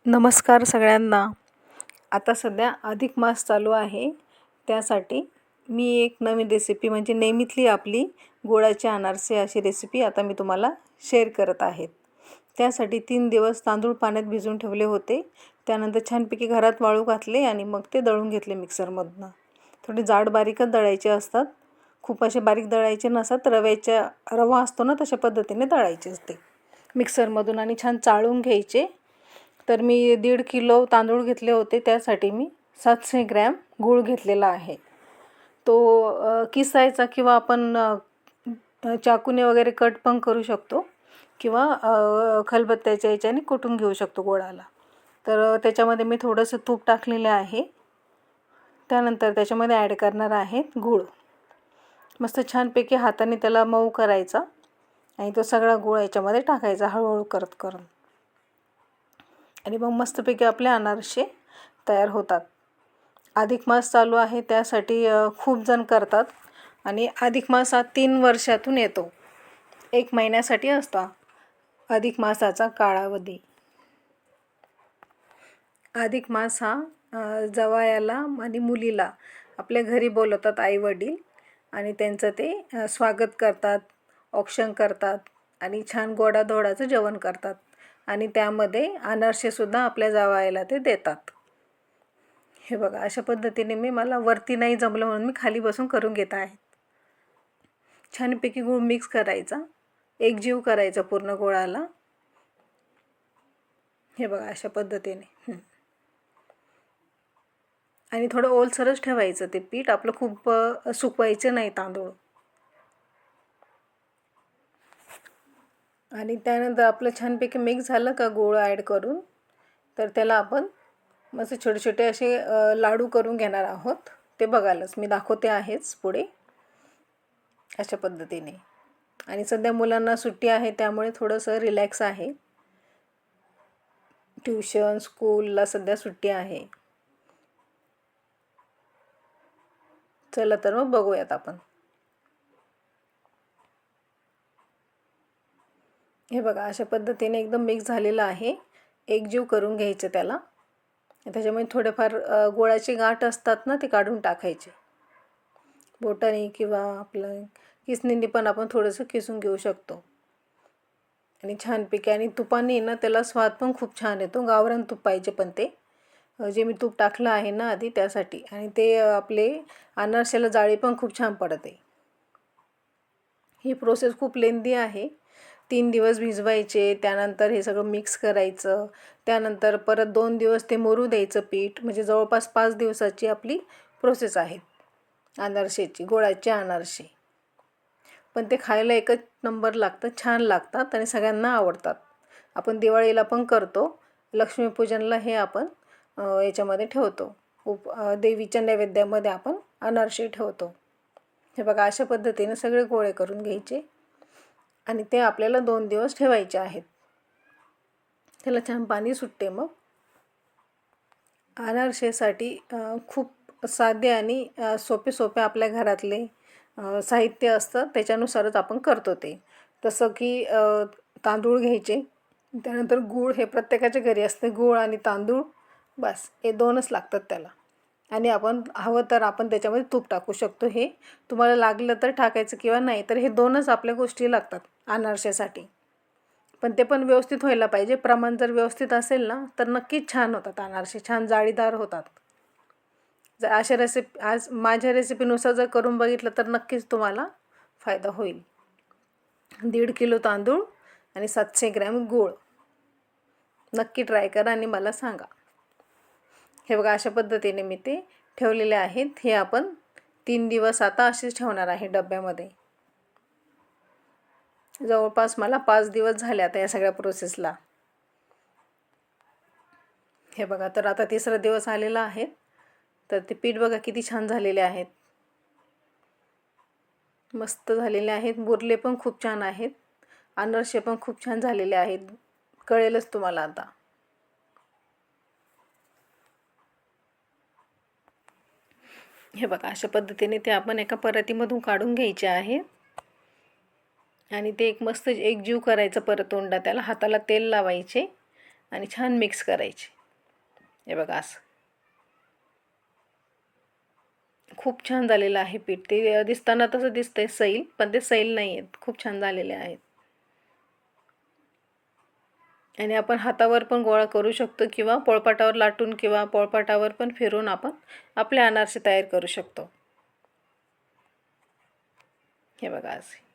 नमस्कार सगळ्यांना. आता सध्या अधिक मास चालू आहे. त्यासाठी मी एक नवीन रेसिपी म्हणजे नेहमीतली आपली गुळाचे अनारसे अशी रेसिपी आता मी तुम्हाला शेअर करत आहेत. त्यासाठी 3 दिवस तांदूळ पाण्यात भिजवून ठेवले होते. त्यानंतर छानपैकी घरात वाळू घातले आणि मग ते दळून घेतले मिक्सरमधनं. थोडे जाड बारीकच दळायचे असतात. खूप असे बारीक दळायचे नसतात. रवा असतो ना तशा पद्धतीने दळायचे असते मिक्सरमधून आणि छान चाळून घ्यायचे. तर मी 1.5 किलो तांदूळ घेतले होते. त्यासाठी मी 700 ग्रॅम गूळ घेतलेला आहे. तो किसायचा किंवा आपण चाकूने वगैरे कट पण करू शकतो किंवा खलबत्त्याच्या याच्याने कुटून घेऊ शकतो गुळाला. तर त्याच्यामध्ये मी थोडंसं तूप टाकलेलं आहे. त्यानंतर त्याच्यामध्ये ॲड करणार आहे गूळ. मस्त छानपैकी हाताने त्याला मऊ करायचा आणि तो सगळा गूळ याच्यामध्ये टाकायचा हळूहळू करत आणि मग मस्तपैकी आपले अनारसे तयार होतात. अधिक मास चालू आहे त्यासाठी खूप जण करतात आणि अधिक मास हा 3 वर्षातून येतो. 1 महिन्यासाठी असतो अधिक मासाचा कालावधी. अधिक मास हा जावयाला आणि मुलीला आपल्या घरी बोलवतात आई-वडील आणि त्यांचं ते स्वागत करतात, औक्षण करतात आणि छान गोडाधोडाचं जेवण करतात आणि त्यामध्ये अनारसेसुद्धा आपल्या जावयाला ते देतात. हे बघा अशा पद्धतीने मला वरती नाही जमलं म्हणून मी खाली बसून करून घेत आहे. छानपैकी गूळ मिक्स करायचा, एकजीव करायचा पूर्ण गोळाला. हे बघा अशा पद्धतीने आणि थोडं ओलसरच ठेवायचं ते पीठ. आपलं खूप सुकवायचं नाही तांदूळ. आणि त्यानंतर आपलं छानपैकी मिक्स झालं का गूळ ॲड करून तर त्याला आपण मस्त छोटे छोटे असे लाडू करून घेणार आहोत. ते बघालच मी दाखवते आहेच पुढे अशा पद्धतीने. आणि सध्या मुलांना सुट्टी आहे त्यामुळे थोडंसं रिलॅक्स आहे. ट्यूशन स्कूलला सध्या सुट्टी आहे. चला तर मग बघूयात आपण. हे बघा अशा पद्धतीने एकदम मिक्स झालेलं आहे. एकजीव करून घ्यायचं त्याला. त्याच्यामध्ये थोडेफार गोळाचे गाठ असतात ना ते काढून टाकायचे. बोटाने किंवा आपलं किसणीने पण आपण थोडंसं किसून घेऊ शकतो. आणि छानपैकी आणि तुपाने ना त्याला स्वाद पण खूप छान येतो. गावरान तूप पाहिजे पण ते जे मी तूप टाकलं आहे ना आधी त्यासाठी. आणि ते आपले अनारशाला जाळी पण खूप छान पडते. ही प्रोसेस खूप लेंदी आहे. 3 दिवस भिजवायचे, त्यानंतर हे सगळं मिक्स करायचं, त्यानंतर परत 2 दिवस ते मुरू द्यायचं पीठ. म्हणजे जवळपास 5 दिवसाची आपली प्रोसेस आहे अनारसेची, गुळाचे अनारसे. पण ते खायला एकच नंबर लागतं, छान लागतात आणि सगळ्यांना आवडतात. आपण दिवाळीला पण करतो, लक्ष्मीपूजनला हे आपण याच्यामध्ये ठेवतो. देवीच्या नैवेद्यामध्ये आपण अनारसे ठेवतो. हे बघा अशा पद्धतीने सगळे गोळे करून घ्यायचे आणि ते आपल्याला 2 दिवस ठेवायचे आहेत. त्याला छान पाणी सुटते. मग अनारसेसाठी खूप साधे आणि सोपे आपल्या घरातले साहित्य असतं त्याच्यानुसारच आपण करतो ते. तसं की तांदूळ घ्यायचे, त्यानंतर गूळ हे प्रत्येकाच्या घरी असते. गूळ आणि तांदूळ बस हे 2च लागतात त्याला. आणि आपण हवं तर आपण त्याच्यामध्ये तूप टाकू शकतो. हे तुम्हाला लागलं तर टाकायचं किंवा नाही. तर हे 2च आपल्या गोष्टी लागतात अनारशासाठी. पण ते पण व्यवस्थित व्हायला पाहिजे. प्रमाण जर व्यवस्थित असेल ना तर नक्कीच छान होतात अनारसे, छान जाळीदार होतात. जर अशा आज माझ्या रेसिपीनुसार जर करून बघितलं तर नक्कीच तुम्हाला फायदा होईल. 1.5 किलो तांदूळ आणि 700 ग्रॅम गूळ. नक्की ट्राय करा आणि मला सांगा. हे बघा अशा पद्धतीने मी ते ठेवलेले आहेत. हे आपण 3 दिवस आता असेच ठेवणार आहे डब्यामध्ये. जवळपास मला 5 दिवस झाले आता या सगळ्या प्रोसेसला. हे बघा तर आता 3रा दिवस आलेला आहे. तर ते पीठ बघा किती छान झालेले आहेत, मस्त झालेले आहेत. मुरले पण खूप छान आहेत, अनारसे पण खूप छान झालेले आहेत. कळेलच तुम्हाला आता. हे बघा अशा पद्धतीने ते आपण एका परातीमधून काढून घ्यायचे आहे आणि ते एक मस्त एकजीव करायचं परतोंडा. त्याला हाताला तेल लावायचे आणि छान मिक्स करायचे. हे बघा असं खूप छान झालेलं आहे पीठ. ते दिसताना तसं दिसतंय सैल, पण ते सैल नाही आहेत, खूप छान झालेले आहेत. आणि आपण हातावर पण गोळा करू शकतो किंवा पोळपाटावर लाटून किंवा पोळपाटावर पण फिरून आपण आपले अनारसे तयार करू शकतो. हे बघा असे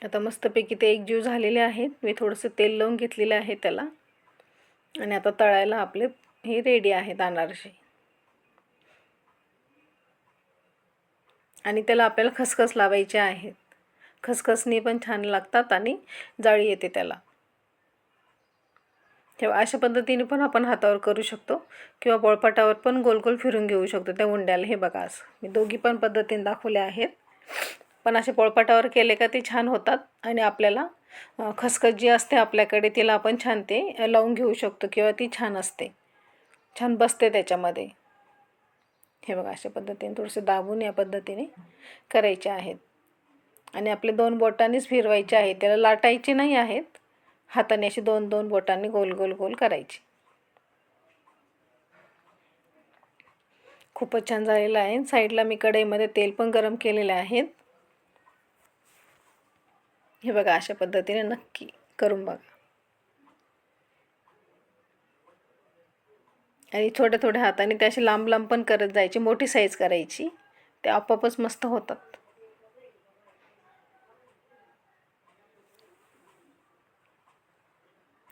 आता मस्तपैकी ते एकजीव झालेले आहेत. मी थोडंसं तेल लावून घेतलेलं आहे त्याला. आणि आता तळायला आपले हे रेडी आहेत अनारसे. आणि त्याला आपल्याला खसखस लावायचे आहेत. खसखसनी पण छान लागतात आणि जाळी येते त्याला. तेव्हा अशा पद्धतीने पण आपण हातावर करू शकतो किंवा पोळपाटावर पण गोल गोल फिरून घेऊ शकतो त्या उंड्याला. हे बघा असं मी दोघी पण पद्धतीने दाखवल्या आहेत. पण असे पोळपाटावर केले का ते छान होतात आणि आपल्याला खसखस जी असते आपल्याकडे तिला आपण छान ते लावून घेऊ शकतो किंवा ती छान असते, छान बसते त्याच्यामध्ये. हे बघा अशा पद्धतीने थोडंसं दाबून या पद्धतीने करायचे आहेत. आणि आपले 2 बोटांनीच फिरवायचे आहेत, त्याला लाटायचे नाही आहेत. हाताने अशी 2-2 बोटांनी गोल गोल गोल करायची. खूपच छान झालेलं आहे. साईडला मी कढईमध्ये तेल पण गरम केलेले आहेत. हे बघा अशा पद्धतीने नक्की करून बघा. आणि थोड्या थोड्या हाताने ते असे लांब लांब पण करत जायचे, मोठी साईज करायची, ते आपोआपच मस्त होतात.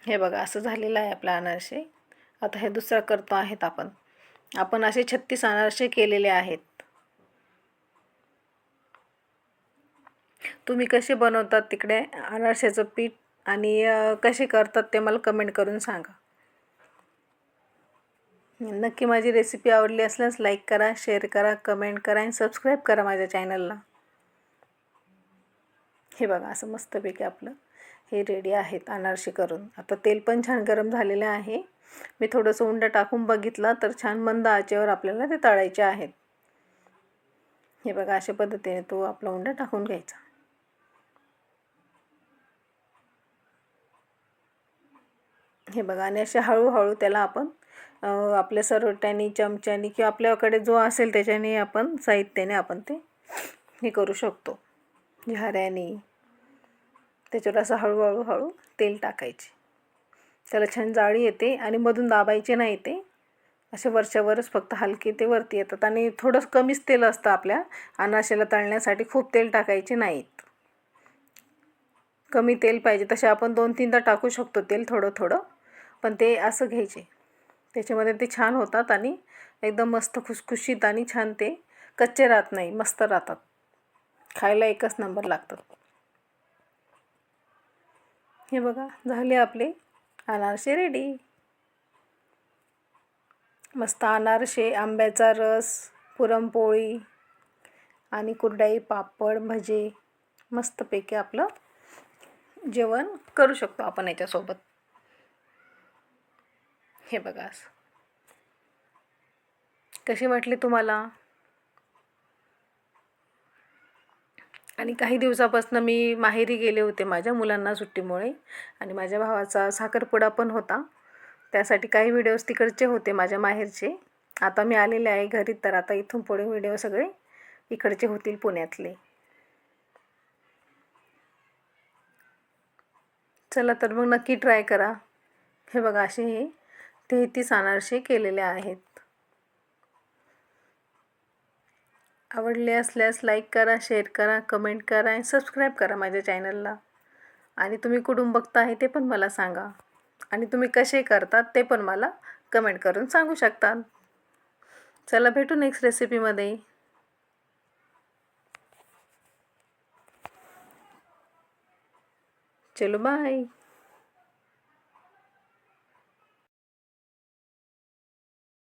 हे बघा असं झालेलं आहे आपला अनारसे. आता हे दुसरा करतो आहेत आपण असे 36 अनारसे केलेले आहेत. तुम्ही कसे बनवतात तिकडे अनारशाचं पीठ आणि कसे करतात ते मला कमेंट करून सांगा. नक्की माझी रेसिपी आवडली असल्यास लाईक करा, शेअर करा, कमेंट करा आणि सबस्क्राईब करा माझ्या चॅनलला. हे बघा असं मस्तपैकी आपलं हे रेडी आहेत अनारसे करून. आता तेल पण छान गरम झालेलं आहे. मी थोडंसं उंडं टाकून बघितलं तर छान मंद आचेवर आपल्याला ते तळायचे आहेत. हे बघा अशा पद्धतीने तो आपला उंडा टाकून घ्यायचा. हे बघा आणि असे हळूहळू त्याला आपण आपल्या सरवट्याने, चमच्याने किंवा आपल्याकडे जो असेल त्याच्याने आपण साहित्याने आपण ते हे करू शकतो. झाऱ्याने त्याच्यावर असं हळूहळू हळू तेल टाकायचे. त्याला छान जाळी येते आणि मधून दाबायचे नाही, ते असे वरच्यावरच फक्त हलके ते वरती येतात. आणि थोडंसं कमीच तेल असतं आपल्या अनारशाला तळण्यासाठी, खूप तेल टाकायचे नाहीत, कमी तेल पाहिजे. तसे आपण 2-3दा टाकू शकतो तेल थोडं थोडं, पण ते असं घ्यायचे. त्याच्यामध्ये ते छान होतात आणि एकदम मस्त खुसखुशीत आणि छान ते कच्चे राहत नाही, मस्त राहतात, खायला एकच नंबर लागतात. हे बघा झाले आपले अनारसे रेडी. मस्त अनारसे, आंब्याचा रस, पुरणपोळी आणि कुरडई, पापड, भजे, मस्तपैकी आपलं जेवण करू शकतो आपण याच्यासोबत. हे बघा असं कसे वाटले तुम्हाला. आणि काही दिवसापासून मी माहेरी गेले होते माझ्या मुलांना सुट्टीमुळे, आणि माझ्या भावाचा साखरपुडा पण होता, त्यासाठी काही व्हिडिओज तिकडचे होते माझ्या माहेरचे. आता मी आलेले आहे घरी, तर आता इथून पुढे व्हिडिओ सगळे इकडचे होतील, पुण्यातले. चला तर मग नक्की ट्राय करा. हे बघा असे हे 33 अनारसे केलेले आहेत. आवडले असल्यास लाईक करा, शेअर करा, कमेंट करा आणि सबस्क्राईब करा माझ्या चॅनलला. आणि तुम्ही कुठून बघता आहे ते पण मला सांगा, आणि तुम्ही कसे करतात ते पण मला कमेंट करून सांगू शकता. चला भेटू नेक्स्ट रेसिपीमध्ये. चलो बाय.